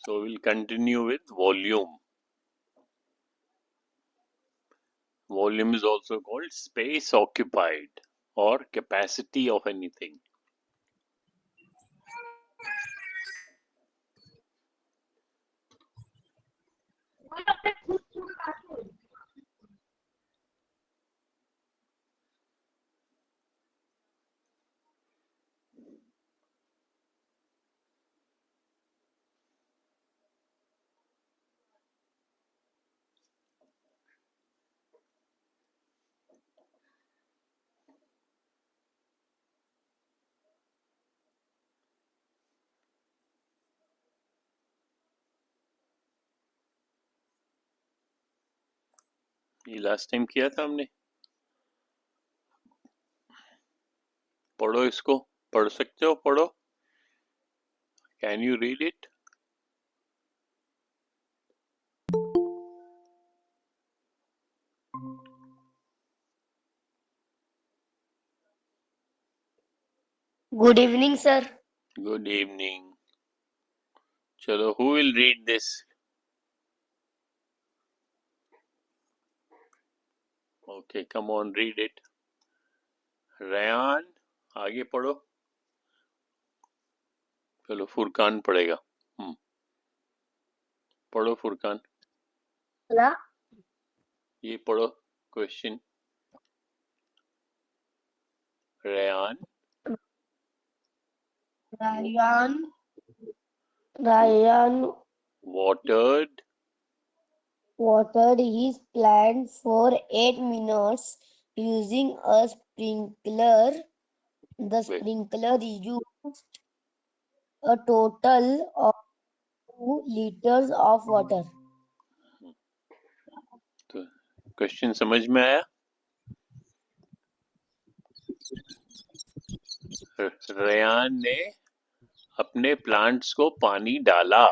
So we'll continue with volume. Volume is also called space occupied or capacity of anything. ये last time किया था हमने. पढ़ो इसको. पढ़ सकते हो? पढ़ो. Can you read it? Good evening, sir. Good evening. चलो, who will read this? Okay, come on, read it. Ryan, आगे पढ़ो. चलो, फुरकान पढ़ेगा. पढ़ो फुरकान. Hello. ये पढ़ो question. Ryan. Ryan watered his plant for 8 minutes using a sprinkler. The sprinkler used a total of 2 liters of water. तो question समझ में आया? रयान ने अपने प्लांट्स को पानी डाला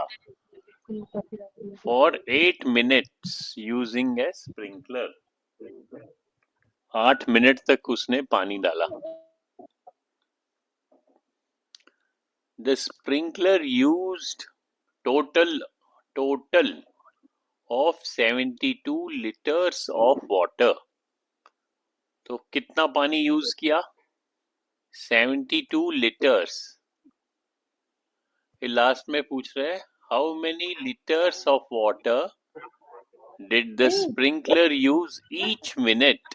for 8 minutes using A sprinkler. 8 minute तक उसने पानी डाला. The sprinkler used total of 72 litres of water. तो कितना पानी यूज किया? 72 लीटर्स. लास्ट में पूछ रहे हैं how many litres of water did the sprinkler use each minute.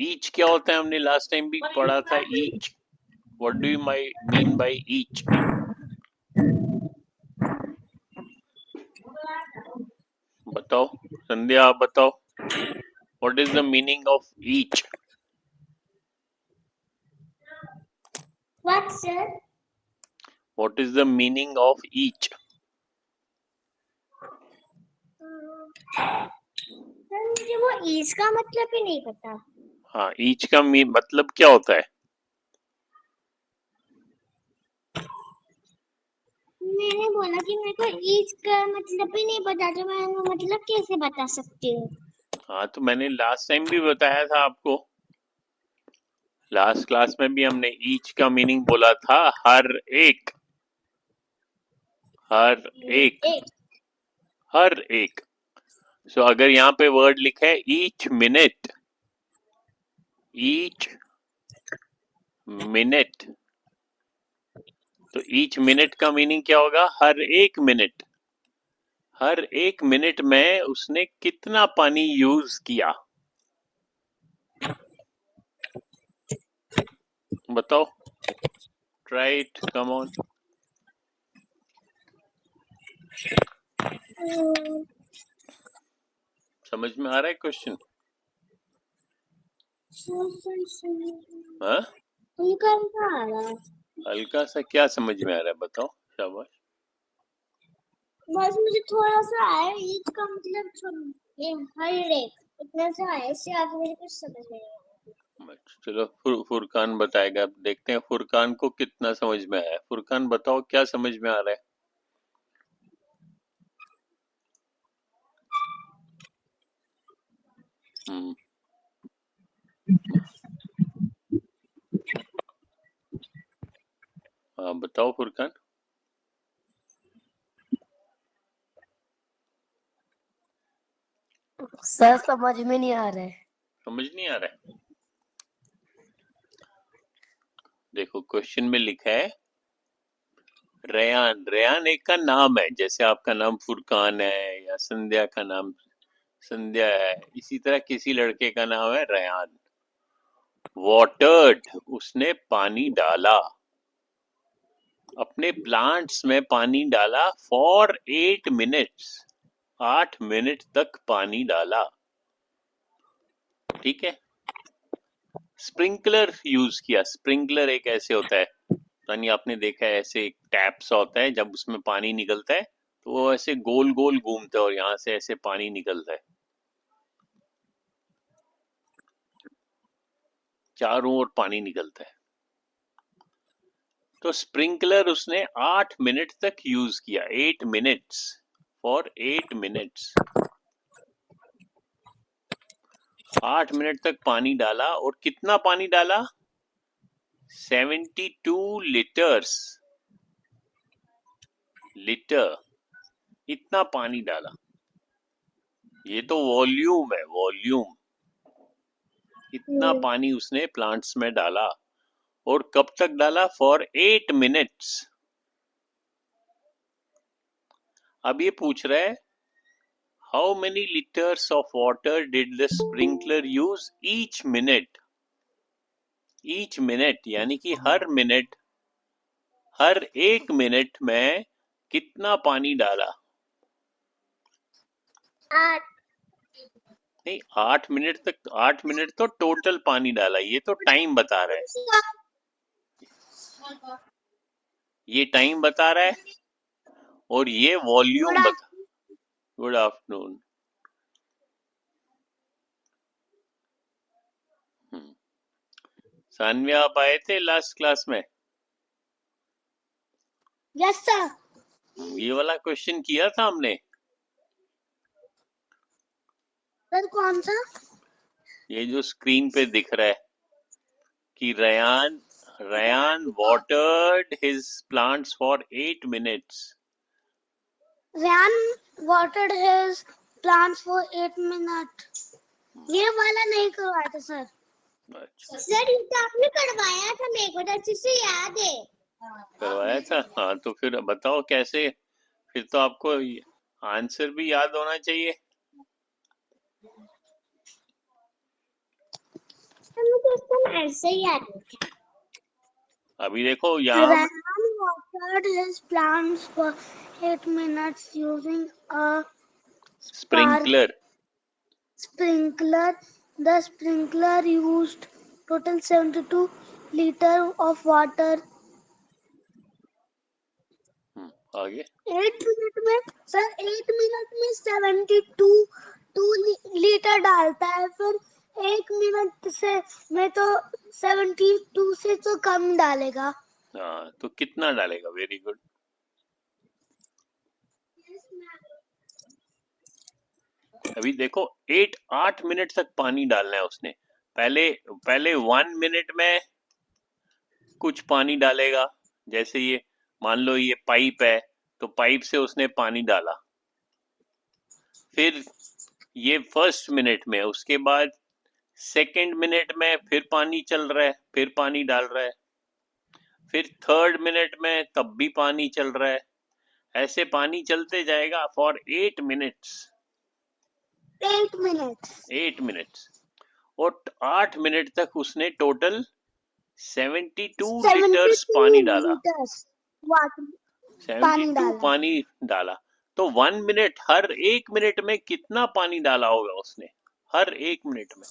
Each क्या होता है? हमने लास्ट टाइम भी पढ़ा था. Each, what do you mean by each? बताओ संध्या, आप बताओ. What is the meaning of each? What, sir? What is the meaning of each? Sir, मुझे वो ईच का मतलब ही नहीं पता. हाँ, ईच का मतलब क्या होता है? मैंने बोला कि मेरे को ईच का मतलब ही नहीं पता, तो मैं वो मतलब कैसे बता सकती हूँ? हाँ, तो मैंने लास्ट टाइम भी बताया था आपको. लास्ट क्लास में भी हमने ईच का मीनिंग बोला था. हर एक. सो अगर यहाँ पे वर्ड लिखा है ईच मिनट, तो ईच मिनट का मीनिंग क्या होगा? हर एक मिनट. हर एक मिनट में उसने कितना पानी यूज किया? बताओ. Try it, come on. समझ में आ रहा है क्वेश्चन? हाँ, हल्का सा क्या समझ में आ रहा है? बताओ. शाबाश. बस मुझे थोड़ा सा आया ईच का मतलब, ये हर एक इतना सा आया, इससे आगे मेरे कुछ समझ में नहीं आया. चलो फुरकान बताएगा. देखते हैं फुरकान को कितना समझ में आया. फुरकान बताओ क्या समझ में आ रहा है? हाँ, बताओ फुरकान. सर समझ में नहीं आ रहा है। समझ नहीं आ रहा है? देखो क्वेश्चन में लिखा है रेयान। रेयान एक का नाम है, जैसे आपका नाम फुरकान है या संध्या का नाम संध्या है, इसी तरह किसी लड़के का नाम है रेयान। वाटर्ड, उसने पानी डाला, अपने प्लांट्स में पानी डाला फॉर 8 मिनट्स, 8 मिनट तक पानी डाला। ठीक है। स्प्रिंकलर यूज किया। स्प्रिंकलर एक ऐसे होता है, यानी आपने देखा है ऐसे एक टैप सा होता है, जब उसमें पानी निकलता है तो वो ऐसे गोल गोल घूमता है और यहाँ से ऐसे पानी निकलता है, चारों ओर पानी निकलता है। तो स्प्रिंकलर उसने 8 मिनट तक यूज किया, 8 मिनट्स, फॉर 8 मिनट्स। 8 मिनट तक पानी डाला, और कितना पानी डाला? 72 लीटर्स, लीटर, इतना पानी डाला। ये तो वॉल्यूम है, वॉल्यूम। इतना पानी उसने प्लांट्स में डाला। और कब तक डाला? For 8 minutes. अब ये पूछ रहा है how many litres of water did the sprinkler use each minute. Each minute यानी कि हर मिनट, हर 1 मिनट में कितना पानी डाला? 8। नहीं, 8 मिनट तक, 8 मिनट तो टोटल पानी डाला, ये तो टाइम बता रहा है, ये टाइम बता रहा है, और ये वॉल्यूम बता। Good afternoon. सान्या, आप आए थे लास्ट क्लास में? Yes sir. ये वाला क्वेश्चन किया था हमने। सर कौन सा? ये जो स्क्रीन पे दिख रहा है कि Ryan watered his plants for 8 minutes. Ryan watered his plants for 8 minute. ये वाला नहीं करवाया था सर। अच्छा, सर ये तो आपने करवाया था, मेरे को तो अच्छे से याद है। करवाया था। हाँ तो फिर बताओ कैसे, फिर तो आपको आंसर भी याद होना चाहिए। सर मुझे इसका ऐसे ही याद है। अभी देखो यहाँ Ryan watered his plants for 8 minutes using a sprinkler. sprinkler. The sprinkler used total 72 liter of water. आगे 8 मिनट में सर, 8 मिनट में 72 लीटर डालता है, फिर 1 मिनट से में तो 72 से तो कम डालेगा। हाँ, तो कितना डालेगा? Very good. अभी देखो 8 मिनट तक पानी डालना है उसने। पहले 1 मिनट में कुछ पानी डालेगा, जैसे ये मान लो ये पाइप है, तो पाइप से उसने पानी डाला। फिर ये फर्स्ट मिनट में, उसके बाद सेकंड मिनट में फिर पानी चल रहा है, फिर पानी डाल रहा है। फिर थर्ड मिनट में तब भी पानी चल रहा है। ऐसे पानी चलते जाएगा फॉर 8 मिनट्स। 8 minutes 8 minutes. और 8 मिनट तक उसने टोटल 72 लीटर्स पानी डाला। लीटर्स वाटर पानी 72 डाला। पानी डाला। तो 1 मिनट, हर 1 मिनट में कितना पानी डाला होगा उसने? हर 1 मिनट में।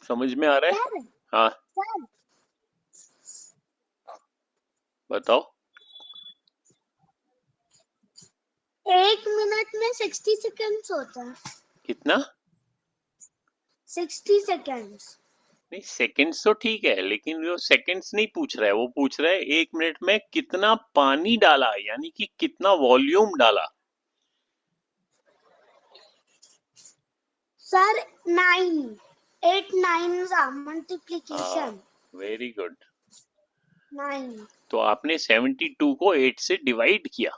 समझ में आ रहा है? हाँ सर बताओ। 1 मिनट में 60 सेकंड्स होता है। कितना? 60 सेकंड्स। नहीं, सेकंड्स तो ठीक है, लेकिन वो सेकंड्स नहीं पूछ रहा है, वो पूछ रहा है 1 मिनट में कितना पानी डाला, यानी कि कितना वॉल्यूम डाला। Sir 9, 8 9s are multiplication. Very good. 9 तो आपने 72 को 8 से डिवाइड किया।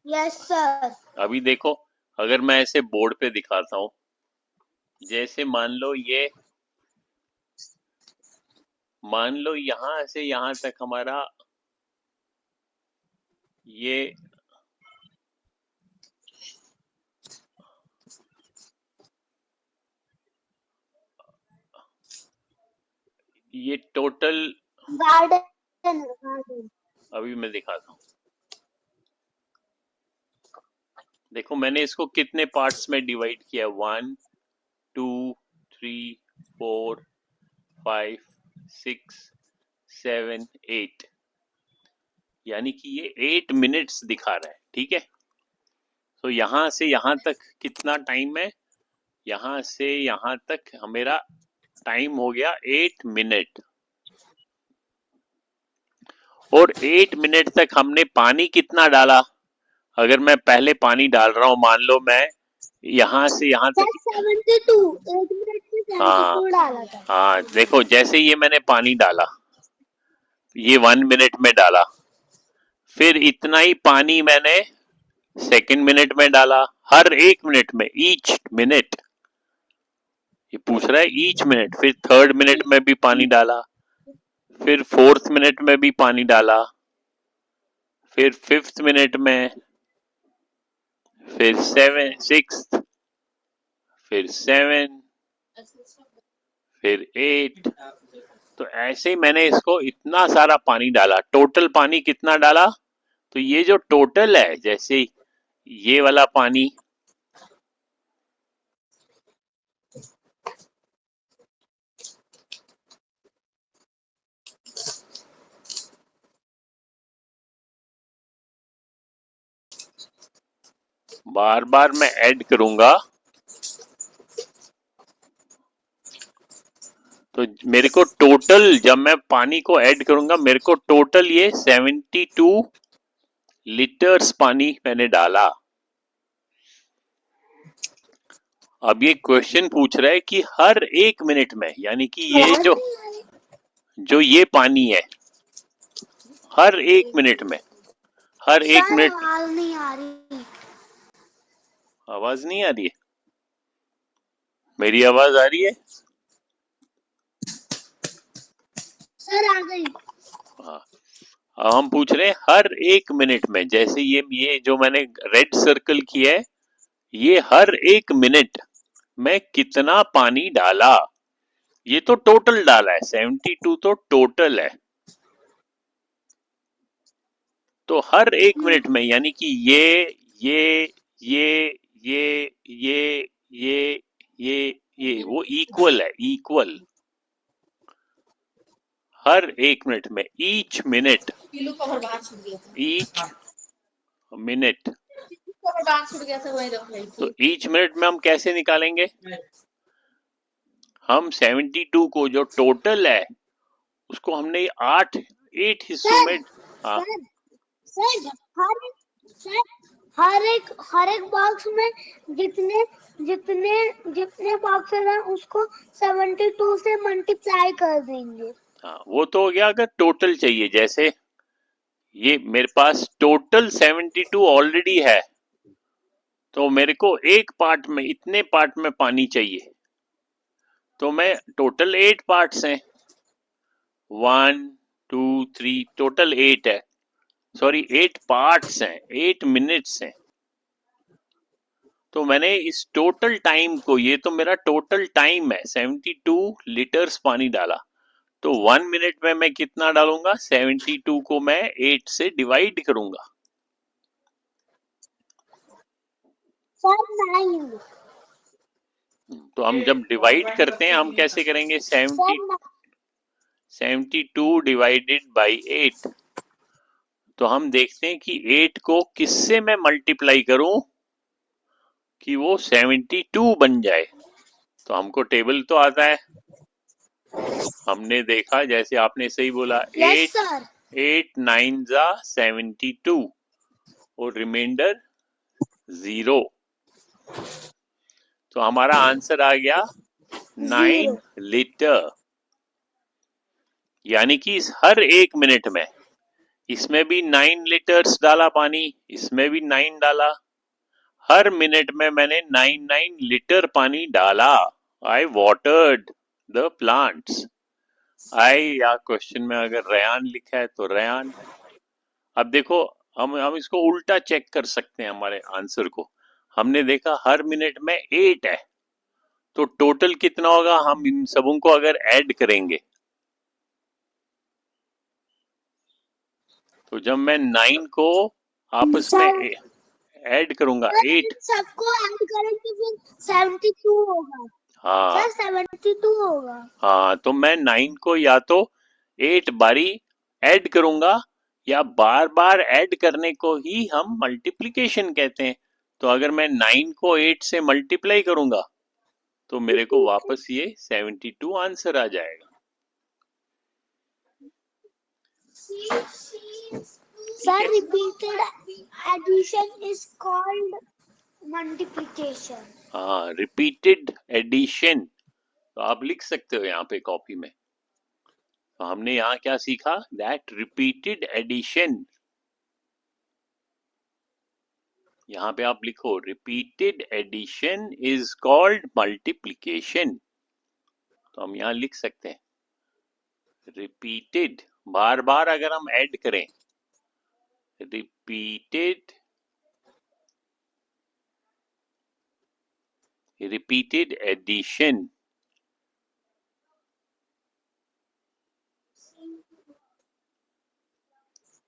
Yes sir. अभी देखो, अगर मैं ऐसे बोर्ड पे दिखाता हूँ, जैसे मान लो यहाँ से यहाँ तक हमारा ये टोटल, गार्डन। अभी मैं दिखाता हूँ। देखो मैंने इसको कितने पार्ट्स में डिवाइड किया, 1 2 3 4 5 6 7 8, यानी कि ये 8 मिनट्स दिखा रहा है। ठीक है, तो यहाँ से यहाँ तक कितना टाइम है, यहाँ से यहाँ तक मेरा टाइम हो गया 8 मिनट। और 8 मिनट तक हमने पानी कितना डाला, अगर मैं पहले पानी डाल रहा हूँ, मान लो मैं यहाँ से यहाँ तक 72, 8 मिनट में 72 डाला था। हाँ देखो, जैसे ये मैंने पानी डाला, ये 1 मिनट में डाला, फिर इतना ही पानी मैंने सेकंड मिनट में डाला, हर 1 मिनट में, ईच मिनट, ये पूछ रहा है ईच मिनट। फिर थर्ड मिनट में भी पानी डाला, फिर फोर्थ मिनट में भी पानी डाला, फिर फिफ्थ मिनट में, फिर सिक्स्थ, फिर 7, फिर 8। तो ऐसे ही मैंने इसको इतना सारा पानी डाला। टोटल पानी कितना डाला, तो ये जो टोटल है, जैसे ये वाला पानी, बार बार मैं ऐड करूंगा तो मेरे को टोटल, जब मैं पानी को ऐड करूंगा, मेरे को टोटल ये 72 लीटर्स पानी मैंने डाला। अब ये क्वेश्चन पूछ रहा है कि हर 1 मिनट में, यानी कि ये जो ये पानी है, हर 1 मिनट में, हर 1 मिनट, आवाज नहीं आ रही। आवाज नहीं आ रही है? मेरी आवाज आ रही है? सर आ गई। हाँ, अब हम पूछ रहे हैं हर 1 मिनट में, जैसे ये जो मैंने रेड सर्कल किया है, ये हर 1 मिनट में कितना पानी डाला। ये तो टोटल डाला है, 72 तो टोटल है। तो हर 1 मिनट में, यानी कि ये ये ये ये ये वो इक्वल है, इक्वल हर 1 मिनट में, ईच मिनट, ईच मिनट। तो ईच मिनट में हम कैसे निकालेंगे, हम 72 को जो टोटल है उसको हमने 8 हिस्सों में, हाँ सर हर एक बॉक्स में जितने जितने जितने बॉक्सेस हैं उसको 72 से मल्टीप्लाई कर देंगे। हाँ, वो तो हो गया। अगर टोटल चाहिए, जैसे ये मेरे पास टोटल 72 ऑलरेडी है, तो मेरे को एक पार्ट में, इतने पार्ट में पानी चाहिए, तो मैं टोटल 8 पार्ट्स हैं, 1 2 3, टोटल 8 है, सॉरी 8 पार्ट्स हैं, 8 मिनट्स हैं। तो मैंने इस टोटल टाइम को, ये तो मेरा टोटल टाइम है, 72 लीटर्स पानी डाला, तो 1 मिनट में मैं कितना डालूंगा, 72 को मैं 8 से डिवाइड करूंगा। तो हम जब डिवाइड करते हैं, हम कैसे करेंगे, 72 डिवाइडेड बाई 8। तो हम देखते हैं कि 8 को किससे मैं मल्टीप्लाई करूं कि वो 72 बन जाए। तो हमको टेबल तो आता है, हमने देखा, जैसे आपने सही बोला, 8 9 जा 72 और रिमाइंडर 0। तो हमारा आंसर आ गया 9 लीटर। यानी कि इस हर 1 मिनट में इसमें भी 9 लीटर्स डाला पानी, इसमें भी 9 डाला, हर मिनट में मैंने 9 लीटर पानी डाला। आई वाटर्ड द प्लांट्स। आई या क्वेश्चन में अगर रयान लिखा है तो रयान। अब देखो हम इसको उल्टा चेक कर सकते हैं हमारे आंसर को। हमने देखा हर मिनट में 8 है, तो टोटल कितना होगा, हम इन सबों को अगर ऐड करेंगे तो जब मैं 9 को आपस में सर ऐड करूंगा 8, सबको ऐड करेंगे फिर 72 होगा। हाँ सर 72 होगा। हाँ, तो मैं 9 को या तो 8 बारी ऐड करूंगा या बार बार ऐड करने को ही हम मल्टीप्लिकेशन कहते हैं। तो अगर मैं 9 को 8 से मल्टीप्लाई करूंगा तो मेरे को वापस ये 72 आंसर आ जाएगा। Sir repeated addition is called multiplication. हाँ, रिपीटेड एडिशन, तो आप लिख सकते हो यहाँ पे कॉपी में। तो हमने यहाँ क्या सीखा, दैट रिपीटेड एडिशन। यहाँ पे आप लिखो repeated addition is called multiplication. तो हम यहाँ लिख सकते हैं रिपीटेड, बार बार अगर हम ऐड करें, repeated addition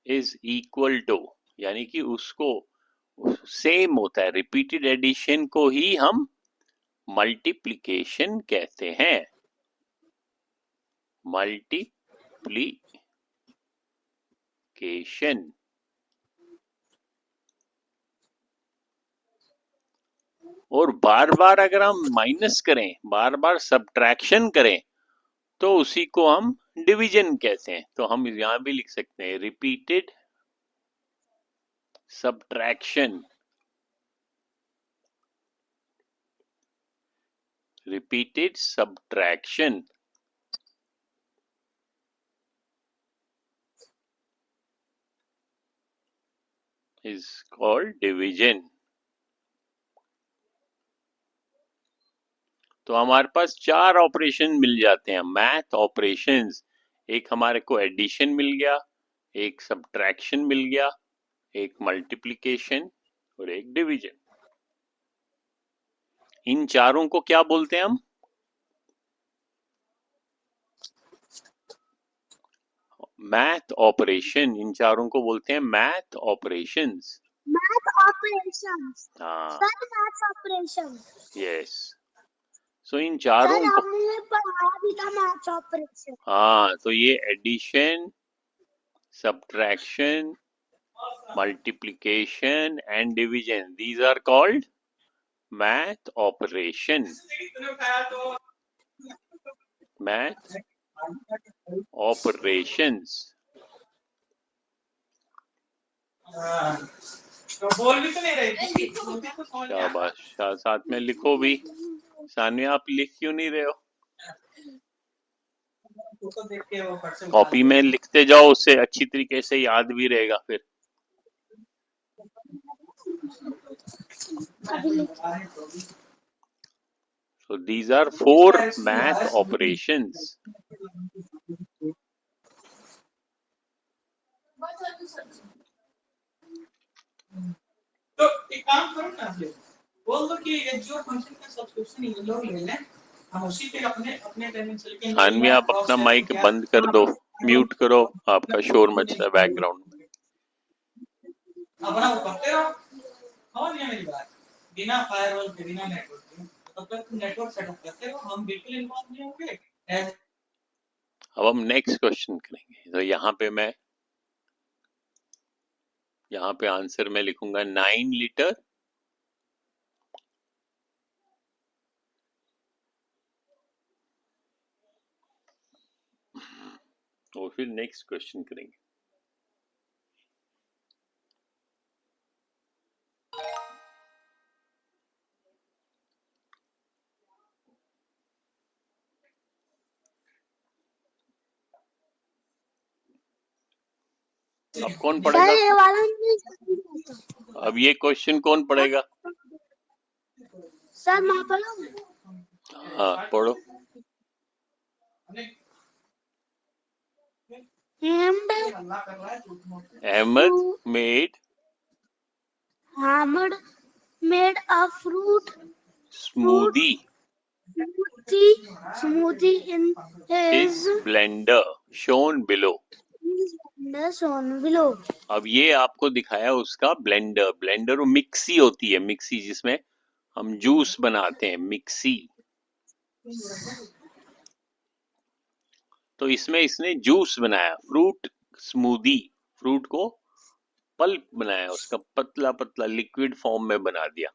is equal to, यानी कि उसको सेम होता है, रिपीटेड एडिशन को ही हम मल्टीप्लिकेशन कहते हैं। मल्टीप्लिकेशन। और बार बार अगर हम माइनस करें, बार बार सब्ट्रैक्शन करें, तो उसी को हम डिवीजन कहते हैं। तो हम यहां भी लिख सकते हैं repeated subtraction. Repeated subtraction is called division. तो हमारे पास 4 ऑपरेशन मिल जाते हैं, मैथ ऑपरेशंस। एक हमारे को एडिशन मिल गया, एक सब्ट्रैक्शन मिल गया, एक मल्टीप्लिकेशन और एक डिवीजन। इन चारों को क्या बोलते हैं हम, मैथ ऑपरेशन। इन चारों को बोलते हैं मैथ ऑपरेशंस। Math operations. हाँ, सर मैथ ऑपरेशन। यस। सो इन चारों सर को, हमने पढ़ाया भी था मैथ ऑपरेशन। हाँ, तो ये addition, subtraction, multiplication and division, these are called math operation, math operations। बोल भी तो नहीं रही थी। शाबाश, साथ में लिखो भी। सानिया आप लिख क्यों नहीं रहे हो, कॉपी में लिखते जाओ, उससे अच्छी तरीके से याद भी रहेगा फिर। So these are 4 math operations। तो एक काम करो ना, बोल दो कि ये जो फंक्शन का सब्सक्रिप्शन ये लोग ले लें, हम उसी पे अपने अपने डायमेंशन के सानवी आप अपना माइक बंद कर दो, म्यूट करो, आपका शोर मच रहा है बैकग्राउंड में। अपना वो करते रहो। समझ गया मेरी बात, बिना फायरवॉल के, बिना नेटवर्क के। तब तक तुम नेटवर्क सेटअप करते हो, हम बिल्कुल इन्वॉल्व नहीं होंगे। अब हम नेक्स्ट क्वेश्चन करेंगे। तो यहाँ पे आंसर मैं लिखूंगा 9 लीटर और फिर नेक्स्ट क्वेश्चन करेंगे। अब कौन सर पढ़ेगा? ये वाला नहीं समझा। अब ये क्वेश्चन कौन पढ़ेगा? सर मैं पढ़ूं? हाँ पढ़ो। Hammed Ahmed made Hammed made a fruit smoothie smoothie in his his blender shown below. on below. अब ये आपको दिखाया उसका ब्लेंडर। ब्लेंडर वो मिक्सी होती है, मिक्सी जिसमें हम जूस बनाते हैं, मिक्सी। तो इसमें इसने जूस बनाया, फ्रूट स्मूदी, फ्रूट को पल्प बनाया, उसका पतला पतला लिक्विड फॉर्म में बना दिया।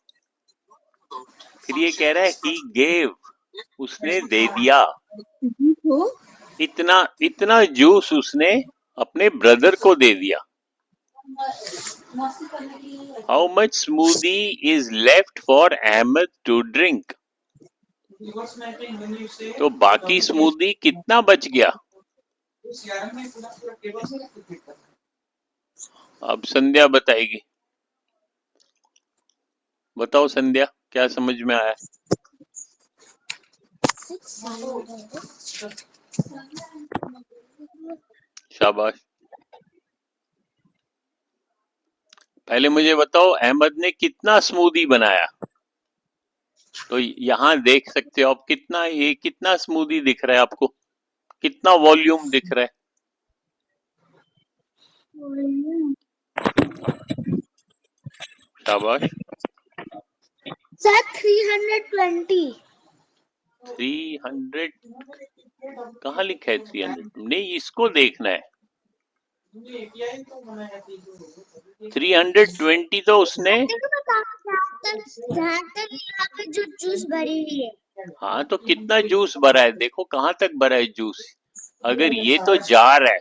फिर ये कह रहा है ही गेव, उसने दे दिया। इतना इतना जूस उसने अपने ब्रदर को दे दिया। How much smoothie is left for Ahmed to drink? तो बाकी स्मूदी कितना बच गया? अब संध्या बताएगी। बताओ संध्या, क्या समझ में आया? शाबाश। पहले मुझे बताओ अहमद ने कितना स्मूदी बनाया? तो यहाँ देख सकते हो आप कितना, ये कितना स्मूदी दिख रहा है आपको? कितना वॉल्यूम दिख रहा है? शाबाश। सर 320. 300 कहाँ लिखा है? 300 नहीं, इसको देखना है। 320 तो उसने, जहाँ तक यहाँ पे जो जूस भरी हुई है। हाँ तो कितना जूस भरा है देखो, कहाँ तक भरा है जूस। अगर ये तो जार है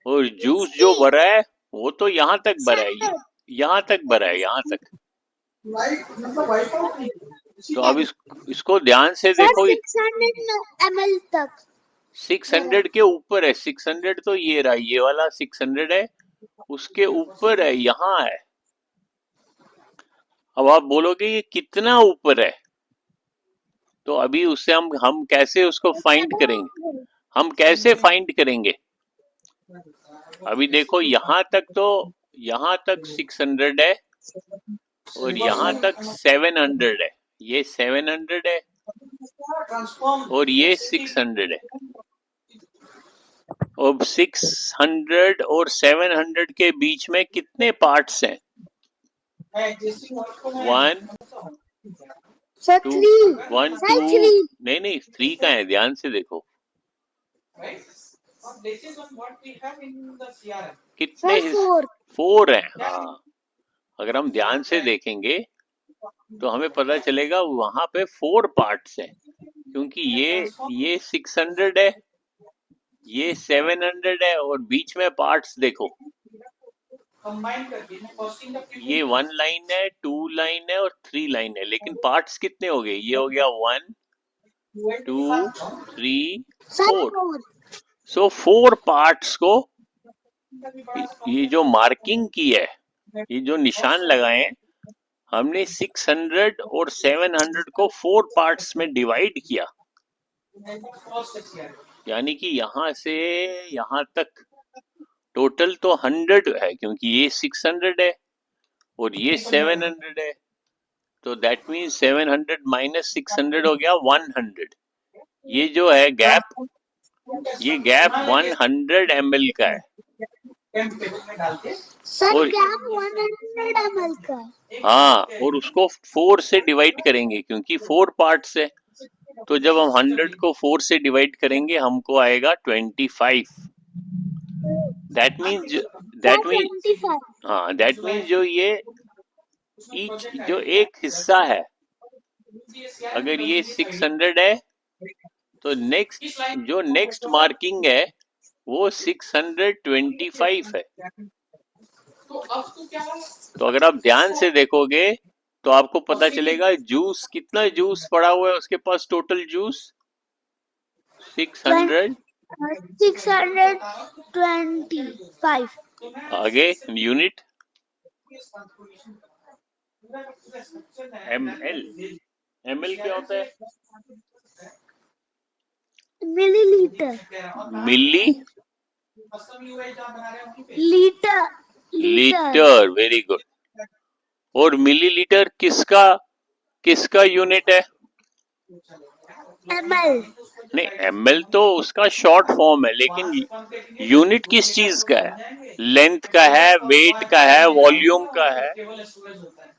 और जूस जो भरा है वो तो यहाँ तक भरा है, यहाँ तक भरा है, यहाँ तक। तो अब इसको ध्यान से देखो। 600 ml तक। 600 के ऊपर है। 600 तो ये रहा, ये वाला 600 है, उसके ऊपर है, यहाँ है। अब आप बोलोगे ये कितना ऊपर है? तो अभी उससे हम कैसे उसको फाइंड करेंगे? हम कैसे फाइंड करेंगे? अभी देखो यहाँ तक, तो यहाँ तक 600 है और यहाँ तक 700 है। ये 700 है और ये 600 है। अब 600 और 700 के बीच में कितने पार्ट्स हैं? 1 2 1 2 नहीं 3 का है, ध्यान से देखो। कितने? 4 हैं। हाँ, अगर हम ध्यान से देखेंगे तो हमें पता चलेगा वहां पे 4 पार्ट्स हैं, क्योंकि ये 600 है, ये 700 है और बीच में पार्ट्स देखो, ये 1 लाइन है, 2 लाइन है और 3 लाइन है। लेकिन पार्ट्स कितने हो गए? ये हो गया 1 2 3 4। सो 4 पार्ट्स को, ये जो मार्किंग की है, ये जो निशान लगाए हैं, हमने 600 और 700 को 4 पार्ट्स में डिवाइड किया। यानी कि यहाँ से यहाँ तक टोटल तो 100 है, क्योंकि ये 600 है और ये 700 है। तो दैट मीन्स 700 माइनस 600 हो गया 100। ये जो है गैप, ये गैप 100 ml का है। सर गैप 100 ml का है। हाँ, और उसको 4 से डिवाइड करेंगे क्योंकि 4 पार्ट्स है। तो जब हम 100 को 4 से डिवाइड करेंगे हमको आएगा 25। दैट मीन्स हाँ, दैट मीन्स जो ये जो एक हिस्सा है, अगर ये 600 है तो नेक्स्ट मार्किंग है वो 625 है। तो अगर आप ध्यान से देखोगे तो आपको पता चलेगा जूस, कितना जूस पड़ा हुआ है उसके पास, टोटल जूस 625। तो मैं आगे इससे यूनिट इस ट्रांसफॉर्मेशन पूरा का पूरा स्ट्रक्चर है ml ml क्या होता है? मिलीलीटर मिली लीटर लीटर, वेरी गुड। और मिलीलीटर किसका यूनिट है? ml नहीं, ml तो उसका शॉर्ट फॉर्म है, लेकिन यूनिट किस चीज का है? लेंथ का है, वेट का है, वॉल्यूम का है? टेबल स्टोरेज होता है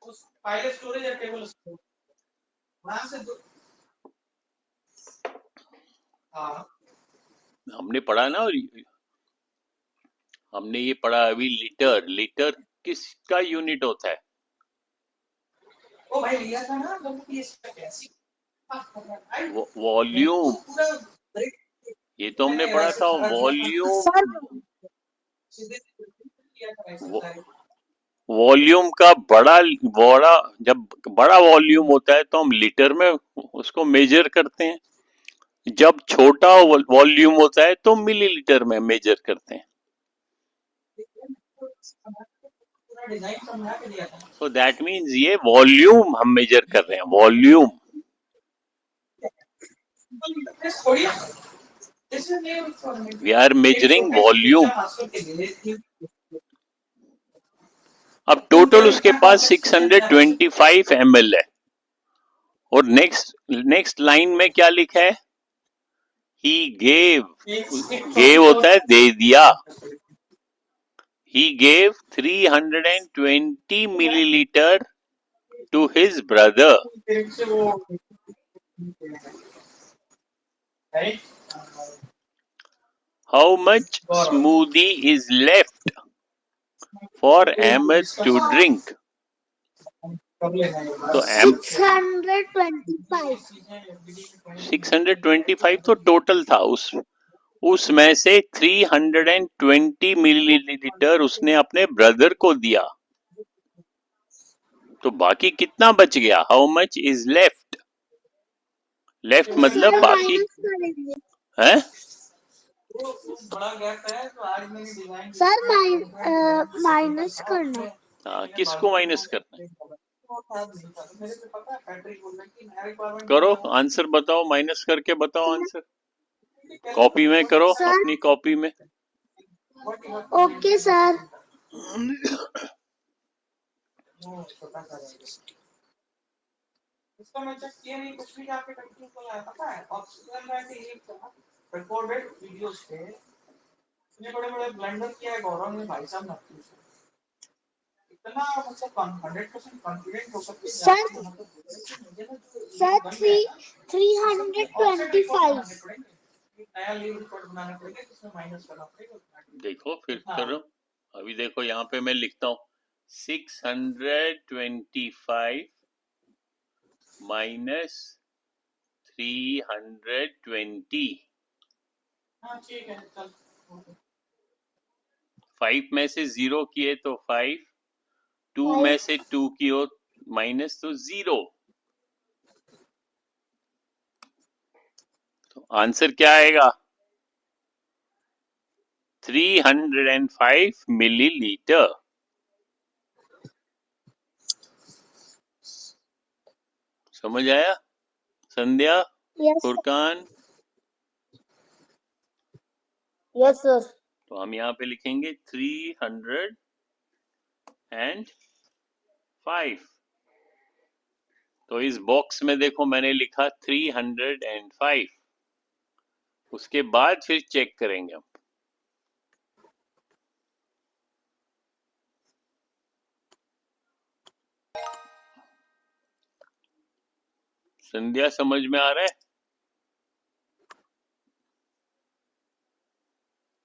उस फाइल स्टोरेज या टेबल स्टोरेज वहां से हाँ हमने पढ़ा ना, और हमने ये पढ़ा अभी, लीटर किसका यूनिट होता है? ओ भाई लिया था ना लोग की इसका कैसी वॉल्यूम। ये तो हमने पढ़ा था, वॉल्यूम। वॉल्यूम का बड़ा बड़ा जब बड़ा वॉल्यूम होता है तो हम लीटर में उसको मेजर करते हैं, जब छोटा वॉल्यूम होता है तो मिलीलीटर में मेजर करते हैं। सो दैट मीन्स ये वॉल्यूम हम मेजर कर रहे हैं, volume. We are measuring volume. अब टोटल उसके पास 625 ml है, और नेक्स्ट लाइन में क्या लिखा है? ही गेव होता है दे दिया। He gave 320 milliliter to his brother. How much smoothie is left for Ahmed to drink? तो 625 तो टोटल था, उसमें से 320 मिलीलीटर उसने अपने ब्रदर को दिया, तो बाकी कितना बच गया? How much is left? Left मतलब बाकी है। सर माइनस करना। हाँ, किसको माइनस करना है? करो, आंसर बताओ, माइनस करके बताओ आंसर। कॉपी में करो, सर? अपनी कॉपी में। Okay sir. इसका मैं चेक किया नहीं, कुछ भी जाके कंफ्यूज हो जाता पता है। ऑक्सीजन में से ये रिकॉर्डेड वीडियोस थे, इतने बड़े बड़े ब्लंडर किया है गौरव ने भाई साहब नक्की से। इतना मतलब 100% कॉन्फिडेंट हो सकते हैं सर 325 नया लीव रिकॉर्ड बनाना पड़ेगा जिसमें माइनस करना पड़ेगा। देखो फिर करो, अभी देखो यहाँ पे मैं लिखता हूँ 625 माइनस 320। हाँ ठीक है चल। 5 में से 0 किए तो 5, 2 में से 2 किए माइनस तो 0। तो आंसर क्या आएगा? 305 मिलीलीटर। समझ आया संध्या? फुरकान? Yes sir. तो हम यहाँ पे लिखेंगे 305। तो इस बॉक्स में देखो मैंने लिखा 305, उसके बाद फिर चेक करेंगे हम। संध्या समझ में आ रहा है?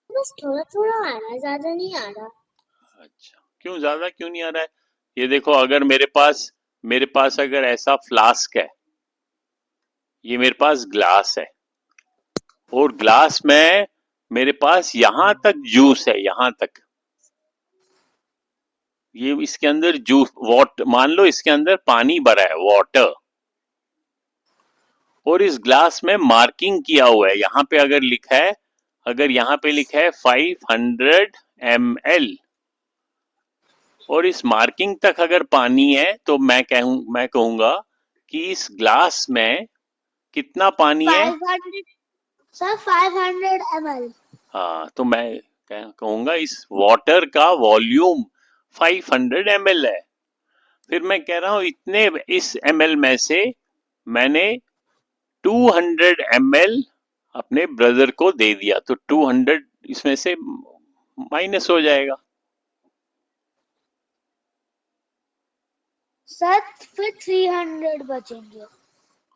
बस थोड़ा थोड़ा आ रहा है, ज्यादा नहीं आ रहा। अच्छा, क्यों ज्यादा क्यों नहीं आ रहा है? ये देखो, अगर मेरे पास अगर ऐसा फ्लास्क है, ये मेरे पास ग्लास है, और ग्लास में मेरे पास यहां तक जूस है, यहां तक, ये इसके अंदर जूस वाटर, मान लो इसके अंदर पानी भरा है, वाटर, और इस ग्लास में मार्किंग किया हुआ है, यहां पे अगर लिखा है अगर यहाँ पे लिखा है 500 ml और इस मार्किंग तक अगर पानी है तो मैं कहूंगा कि इस ग्लास में कितना पानी है? 500 सर 500 ml। हाँ, तो मैं कहूंगा इस वाटर का वॉल्यूम 500 ml है। फिर मैं कह रहा हूँ इतने इस ml में से मैंने 200 ml अपने ब्रदर को दे दिया, तो 200 इसमें से माइनस हो जाएगा। सर फिर 300 बचेंगे।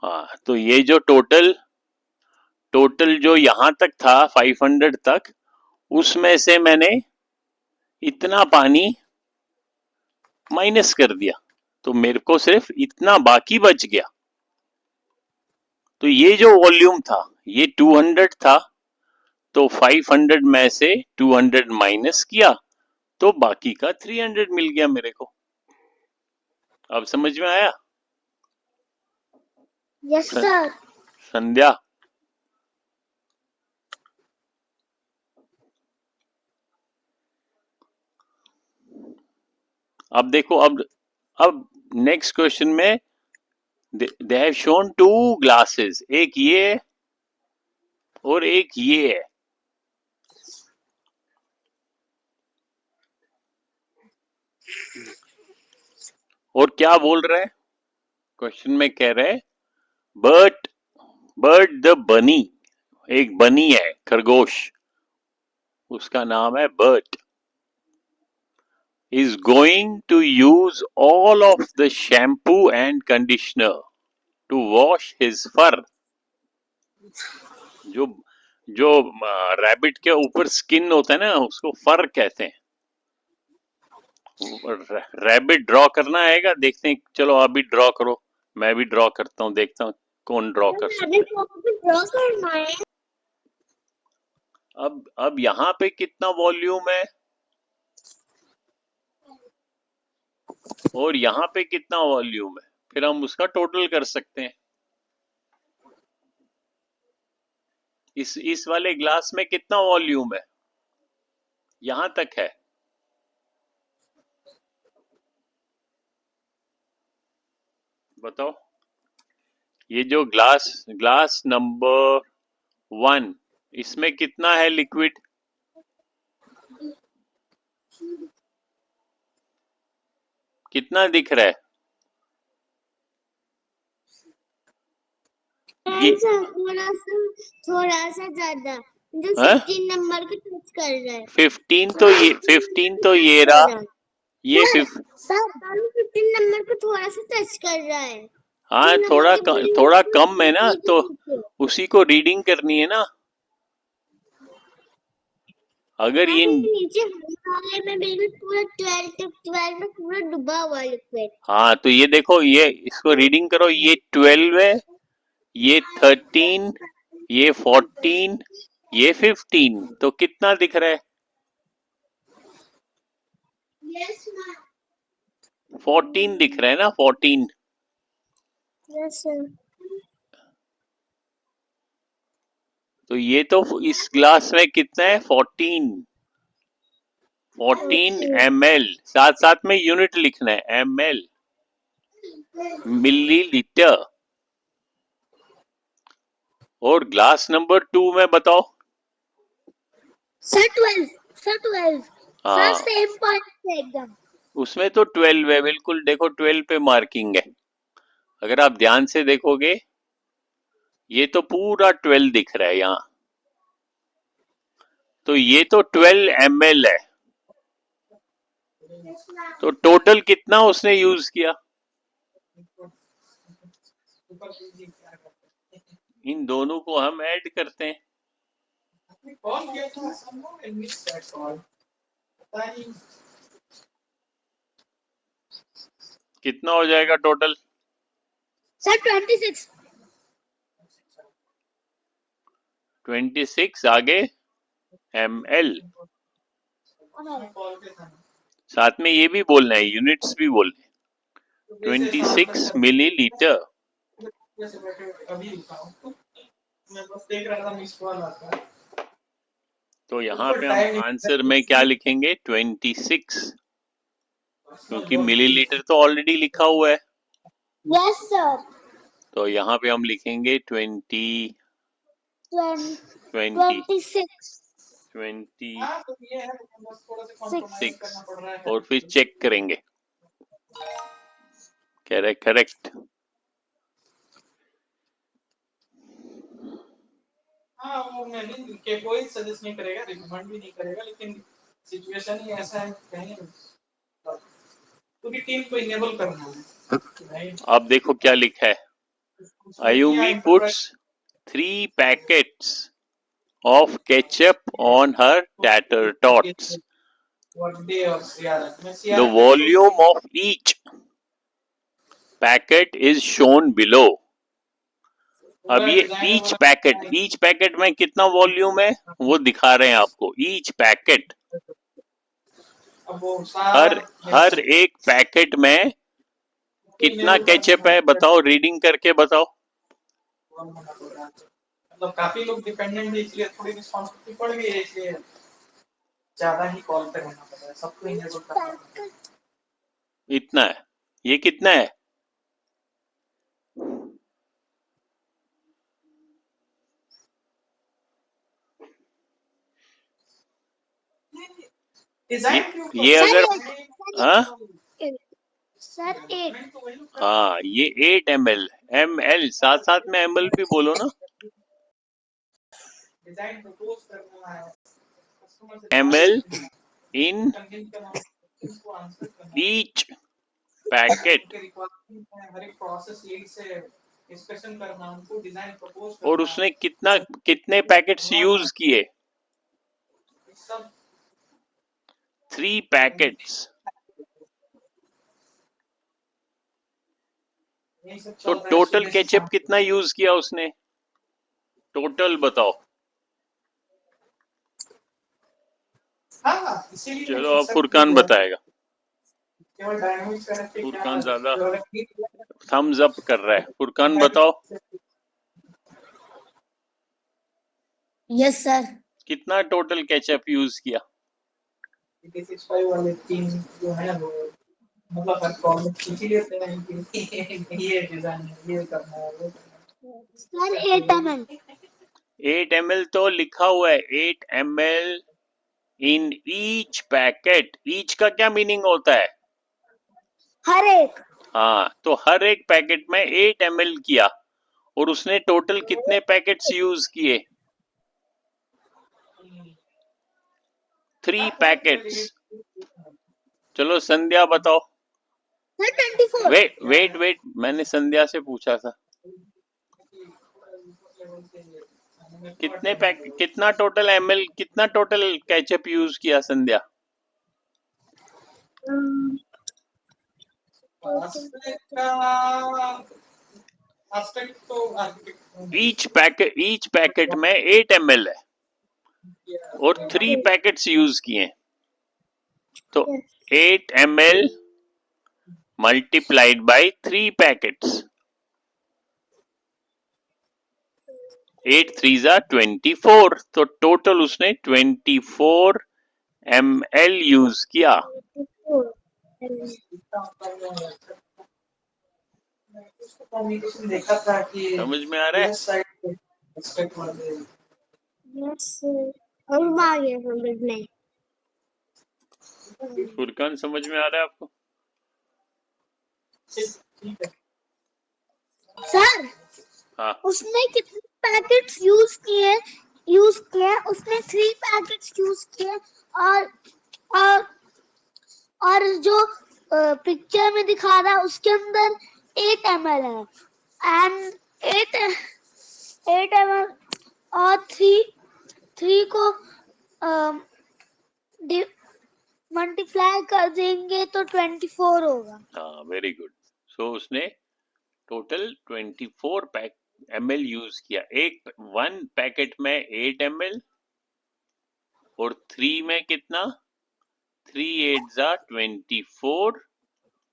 हाँ, तो ये जो टोटल जो यहाँ तक था 500 तक, उसमें से मैंने इतना पानी माइनस कर दिया, तो मेरे को सिर्फ इतना बाकी बच गया। तो ये जो वॉल्यूम था ये 200 था, तो 500 में से 200 माइनस किया तो बाकी का 300 मिल गया मेरे को। अब समझ में आया? Yes sir. संध्या, अब देखो, अब नेक्स्ट क्वेश्चन में दे हैव शोन 2 ग्लासेस, एक ये और एक ये है। और क्या बोल रहे हैं क्वेश्चन में? कह रहे हैं बर्ड द बनी, एक बनी है, खरगोश, उसका नाम है Burt, is going to use all of the shampoo and conditioner to wash his fur. जो जो रैबिट के ऊपर स्किन होता है ना, उसको फर कहते हैं। रैबिट ड्रॉ करना आएगा? देखते हैं, चलो अभी ड्रॉ करो, मैं भी ड्रॉ करता हूँ, देखता हूँ कौन ड्रॉ कर सकता है। अब यहाँ पे कितना वॉल्यूम है और यहाँ पे कितना वॉल्यूम है, फिर हम उसका टोटल कर सकते हैं। इस वाले ग्लास में कितना वॉल्यूम है? यहां तक है। बताओ, ये जो ग्लास नंबर 1, इसमें कितना है लिक्विड? कितना दिख रहा है? ये थोड़ा सा ज्यादा, जो 15 नंबर को टच कर रहा है। 15 तो ये रहा, ये सर 15 नंबर को थोड़ा सा टच कर रहा है। हाँ, थोड़ा कम है ना, तो उसी को रीडिंग करनी है ना। अगर ये नीचे वाले में बिल्कुल पूरा 12 में पूरा डूबा हुआ लिक्विड। हाँ, तो ये देखो, ये इसको रीडिंग करो, ये 12 है, ये 13, ये 14, ये 15, तो कितना दिख रहा है? 14 दिख रहा है ना, 14। Yes sir. तो ये तो इस ग्लास में कितना है? 14 ml, साथ में यूनिट लिखना है, ml, मिलीलीटर। और ग्लास नंबर 2 में बताओ। सर 12 हाँ, सेम पॉइंट है एकदम। उसमें तो 12 है, बिल्कुल देखो 12 पे मार्किंग है। अगर आप ध्यान से देखोगे ये तो पूरा 12 दिख रहा है यहाँ, तो ये तो 12 ml है। तो टोटल कितना उसने यूज किया? इन दोनों को हम ऐड करते हैं। कितना हो जाएगा टोटल? सर 26 आगे ml, साथ में ये भी बोलना है, यूनिट्स भी बोलने हैं, 26 मिलीलीटर। अभी मैं बस देख रहा था, मिस कॉल आता है। तो यहाँ उसको पे टाइम हम आंसर में क्या लिखेंगे 26, क्योंकि मिलीलीटर तो ऑलरेडी लिखा हुआ है, यस सर। तो यहाँ पे हम लिखेंगे 20 26। 26 हाँ तो ये है, बस थोड़ा सा कॉम्प्रोमाइज करना पड़ रहा है। और फिर चेक करेंगे। करेक्ट। हाँ वो मैं भी के कोई सजेस्ट नहीं करेगा, रिकमेंड भी नहीं करेगा, लेकिन सिचुएशन ही ऐसा है कहीं पूरी टीम को इनेबल करना है। नहीं अब देखो क्या लिखा है, Ayumi puts 3 packets of ketchup on her tater tots. Birthday और सीआरएफ में The volume of each packet is shown below. अब ये each packet में कितना वॉल्यूम है वो दिखा रहे हैं आपको। each packet, अब वो सारा हर एक पैकेट में कितना केचप है बताओ, रीडिंग करके बताओ। मतलब काफी लोग डिपेंडेंट है, इसलिए थोड़ी रिस्पॉन्सिबिलिटी पड़ गई है, इसलिए ज्यादा ही कॉल पे रहना पड़ रहा है, सबको इनेबल करना पड़ रहा है। इतना है, ये कितना है? ये अगर हाँ सर 8। हाँ ये 8 ml, ml साथ साथ में ml भी बोलो ना, डिजाइन प्रपोज करना है, ml in each पैकेट, हर एक प्रोसेस लीड से डिस्कशन करना, उनको डिजाइन प्रपोज और करना, उसने कितने पैकेट्स यूज किए? सब 3 पैकेट्स। यही सब तो चल रहा है टोटल सुबह से केचप शाम। कितना यूज किया उसने? टोटल बताओ। हाँ इसीलिए चलो अब फुरकान बताएगा। केवल डायनामिक्स का क्या फुरकान ज्यादा थम्स अप कर रहा है, फुरकान बताओ यस सर। कितना टोटल केचप यूज किया? 65 वाले टीम जो है वो मतलब हर कॉल में पूछ ही लेते हैं कि ये डिजाइन है, ये करना है, वो करना है। Sir 8 ml। 8 ml तो लिखा हुआ है, 8 ml in each packet. Each का क्या मीनिंग होता है? हर एक। हाँ, तो हर एक पैकेट में 8 ml किया, और उसने टोटल कितने पैकेट्स यूज किए? 3 पैकेट्स। चलो संध्या बताओ। सर 24। वेट, मैंने संध्या से पूछा था कितना टोटल ml, कितना टोटल केचप यूज किया संध्या? ईच पैकेट में 8 ml है और 3 पैकेट्स यूज किए, तो 8 ml मल्टीप्लाइड बाय 3 पैकेट्स, 8 3 24, तो टोटल उसने 24 ml यूज किया। देखा था कि समझ में आ रहा है? यस हम आ गए समझने। फुरकान समझ में आ रहा है आपको? सर हाँ, उसने कितने पैकेट्स यूज किए उसने 3 पैकेट्स यूज किए, और और जो पिक्चर में दिखा रहा है उसके अंदर 8 ml है, एंड 8 ml और 3 को मल्टीप्लाई कर देंगे तो 24 होगा। हाँ, वेरी गुड। सो उसने टोटल 24 ml यूज किया। वन पैकेट में 8 ml और 3 में कितना? 3 8 24,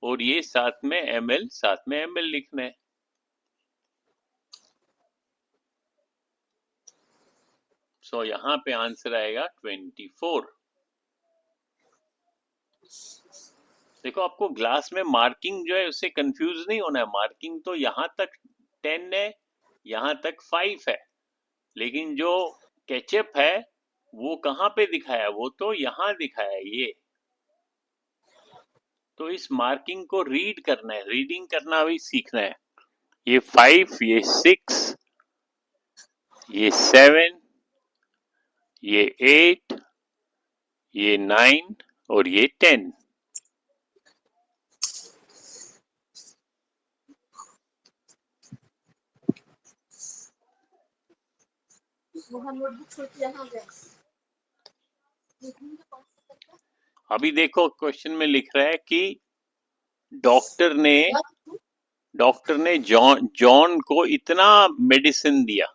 और ये साथ में ml लिखना है। सो यहाँ पे आंसर आएगा 24। देखो आपको ग्लास में मार्किंग जो है उससे कंफ्यूज नहीं होना है। मार्किंग तो यहाँ तक 10 है, यहाँ तक 5 है, लेकिन जो केचप है वो कहाँ पे दिखाया है? वो तो यहाँ दिखाया है ये। तो इस मार्किंग को रीड करना है, रीडिंग करना भी सीखना है। ये 5, ये 6, ये 7, ये 8, ये 9 और ये 10। अभी देखो क्वेश्चन में लिख रहा है कि डॉक्टर ने जॉन को इतना मेडिसिन दिया।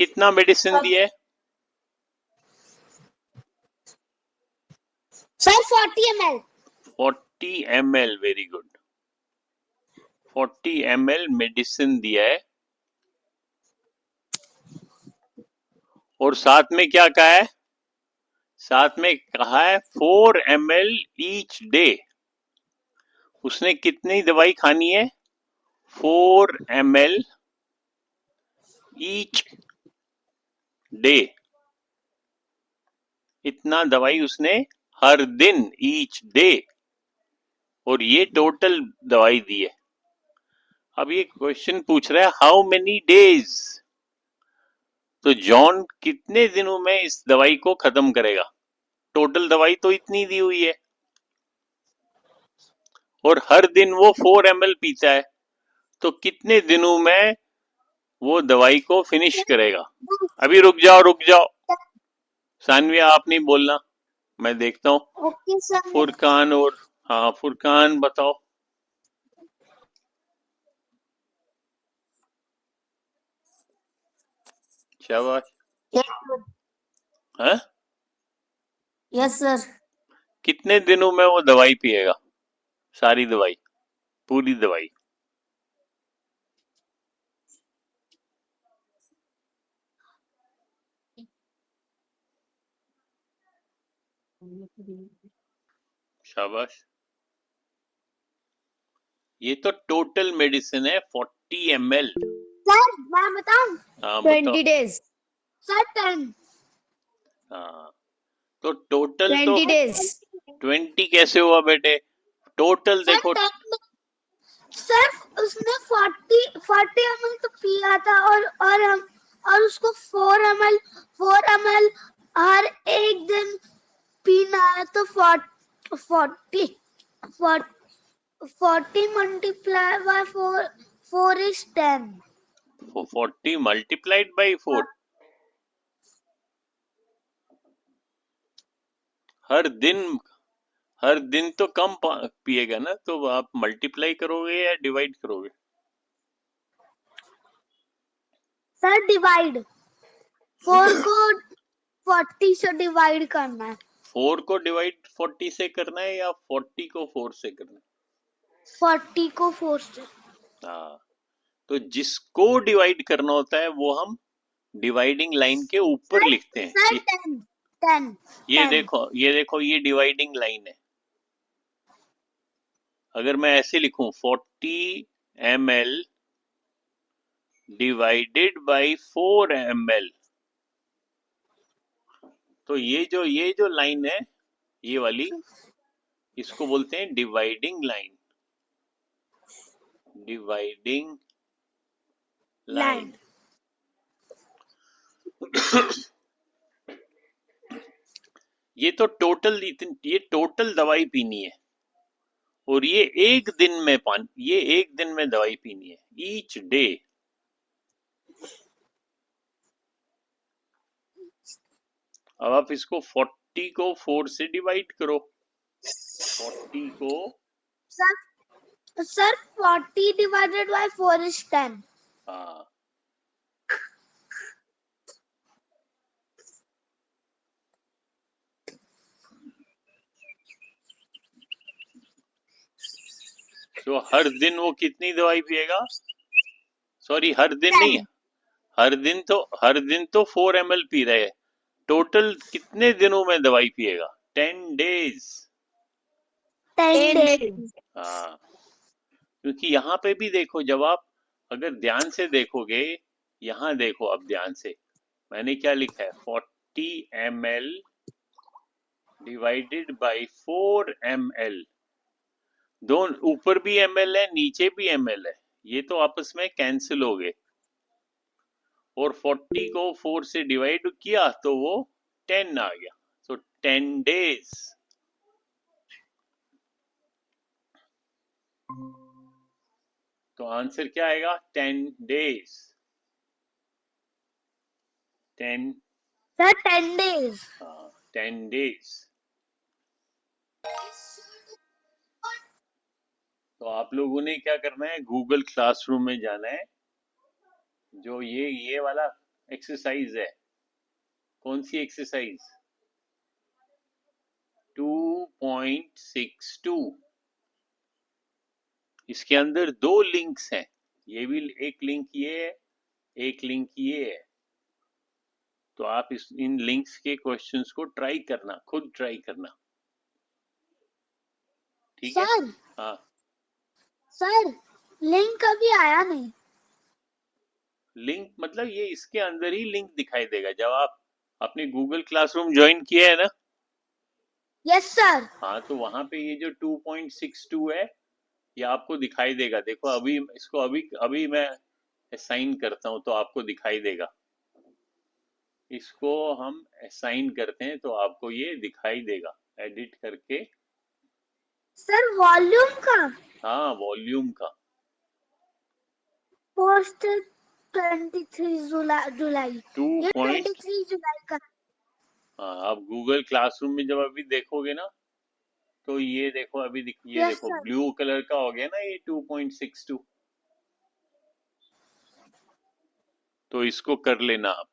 कितना मेडिसिन दिया है? Sir 40 ml। 40 ml, very good. 40 ml medicine दिया है और साथ में क्या कहा है? साथ में कहा है 4 ml ईच डे। उसने कितनी दवाई खानी है? 4 ml ईच डे। इतना दवाई उसने हर दिन, ईच डे, और ये टोटल दवाई दी है। अब ये क्वेश्चन पूछ रहा है हाउ मेनी डेज। तो जॉन कितने दिनों में इस दवाई को खत्म करेगा? टोटल दवाई तो इतनी दी हुई है और हर दिन वो 4 ml पीता है, तो कितने दिनों में वो दवाई को फिनिश करेगा? अभी रुक जाओ सानविया, आप नहीं बोलना, मैं देखता हूँ। Okay sir. फुरकान और हाँ फुरकान बताओ। शाबाश। हैं? Yes sir. कितने दिनों में वो दवाई पिएगा? सारी दवाई, पूरी दवाई। शाबाश। ये तो टोटल मेडिसिन है 40 ml। सर मैं बताऊं? हाँ 20 बताओ। days। सर 10। हाँ तो टोटल तो 20 days। 20 कैसे हुआ बेटे? टोटल सर देखो। 10। सर उसने 40 ml तो पिया था और उसको 4 ml हर एक दिन पीना है, तो 40 multiplied by 4 is 10। 40 multiplied by 4। हर दिन तो कम पिएगा ना, तो आप मल्टीप्लाई करोगे या डिवाइड करोगे? सर डिवाइड 4 को 40 से डिवाइड करना है। 4 को डिवाइड 40 से करना है या 40 को 4 से करना है? 40 को 4 से। हाँ तो जिसको डिवाइड करना होता है वो हम डिवाइडिंग लाइन के ऊपर लिखते हैं। सर 10। ये देखो ये डिवाइडिंग लाइन है। अगर मैं ऐसे लिखूं 40 ml डिवाइडेड बाई 4 ml, तो ये जो लाइन है, ये वाली, इसको बोलते हैं डिवाइडिंग लाइन। Dividing line. ये तो टोटल दवाई पीनी है और ये एक दिन में दवाई पीनी है, ईच डे। अब आप इसको 40 को 4 से डिवाइड करो। 40 को सर 40 divided by 4 is 10। हाँ तो हर दिन वो कितनी दवाई पिएगा? सॉरी हर दिन नहीं, हर दिन तो 4 ml पी रहे हैं, टोटल कितने दिनों में दवाई पिएगा? 10 days। 10 days। हाँ, क्योंकि यहाँ पे भी देखो, जब आप अगर ध्यान से देखोगे, यहाँ देखो अब ध्यान से, मैंने क्या लिखा है, 40 ml डिवाइडेड बाई 4 ml। दोनों ऊपर भी ml है, नीचे भी ml है, ये तो आपस में कैंसिल हो गए, और 40 को 4 से डिवाइड किया तो वो 10 आ गया, तो 10 days। तो आंसर क्या आएगा? 10 days। 10, sir 10 days। हाँ 10 days। तो आप लोगों ने क्या करना है, गूगल क्लासरूम में जाना है, जो ये वाला एक्सरसाइज है, कौन सी एक्सरसाइज? 2.62। इसके अंदर 2 लिंक्स हैं, ये भी एक लिंक ये है, एक लिंक ये है, तो आप इन लिंक्स के क्वेश्चंस को ट्राई करना, खुद ट्राई करना, ठीक है? सर हाँ, सर लिंक अभी आया नहीं। लिंक मतलब ये इसके अंदर ही लिंक दिखाई देगा जब आप अपने गूगल क्लासरूम ज्वाइन किया है ना। Yes sir. हाँ, तो वहां पे ये जो 2.62 है, ये आपको दिखाई देगा। देखो अभी इसको अभी मैं असाइन करता हूँ तो आपको दिखाई देगा। इसको हम असाइन करते हैं तो आपको ये दिखाई देगा एडिट करके। सर वॉल्यूम का हाँ, वॉल्यूम का। पोस्ट 23 जुलाई 2 ये पॉइंट 23 जुलाई का। हाँ, आप गूगल क्लासरूम में जब अभी देखोगे ना, तो ये देखो अभी ये यस देखो सर। ब्लू कलर का हो गया ना ये 2.62। तो इसको कर लेना आप।